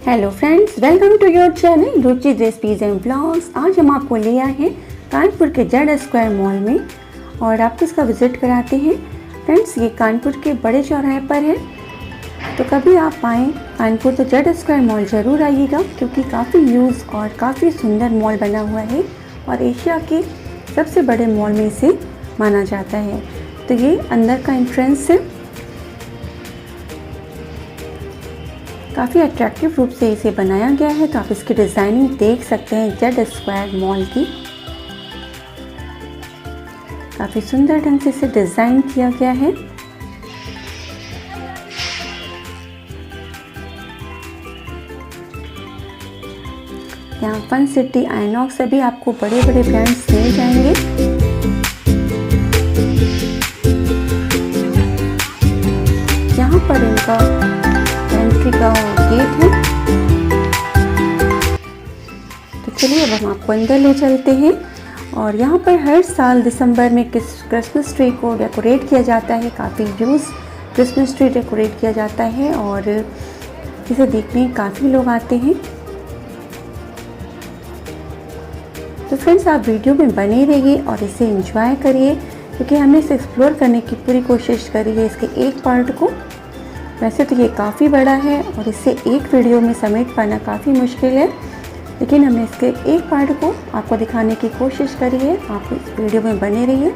Hello friends, welcome to your channel Ruchi recipes and blogs. आज हम आपको ले आए हैं कानपुर के जेड स्क्वायर मॉल में और आपको इसका विज़िट कराते हैं। फ्रेंड्स, ये कानपुर के बड़े चौराहे पर है, तो कभी आप आएँ कानपुर तो जेड स्क्वायर मॉल ज़रूर आइएगा, क्योंकि काफ़ी यूज़ और काफ़ी सुंदर मॉल बना हुआ है और एशिया के सबसे बड़े मॉल में इसे माना जाता है। तो ये अंदर का एंट्रेंस है, काफ़ी अट्रैक्टिव रूप से इसे बनाया गया है, तो आप इसकी डिज़ाइनिंग देख सकते हैं जेड स्क्वायर मॉल की। काफ़ी सुंदर ढंग से इसे डिज़ाइन किया गया है। यहाँ फन सिटी, आइनॉक्स सभी आपको बड़े बड़े ब्रांड्स मिल जाएंगे। यहाँ पर इनका एंट्री का गेट है, तो चलिए अब हम आपको अंदर ले चलते हैं। और यहाँ पर हर साल दिसंबर में क्रिसमस ट्री को डेकोरेट किया जाता है। काफ़ी यूज़ क्रिसमस ट्री डेकोरेट किया जाता है और इसे देखने काफ़ी लोग आते हैं। तो फ्रेंड्स, आप वीडियो में बने रहिए और इसे एंजॉय करिए, क्योंकि हमने इसे एक्सप्लोर करने की पूरी कोशिश करी है इसके एक पार्ट को। वैसे तो ये काफ़ी बड़ा है और इसे एक वीडियो में समेट पाना काफ़ी मुश्किल है, लेकिन हमने इसके एक पार्ट को आपको दिखाने की कोशिश करी है। आप इस वीडियो में बने रहिए।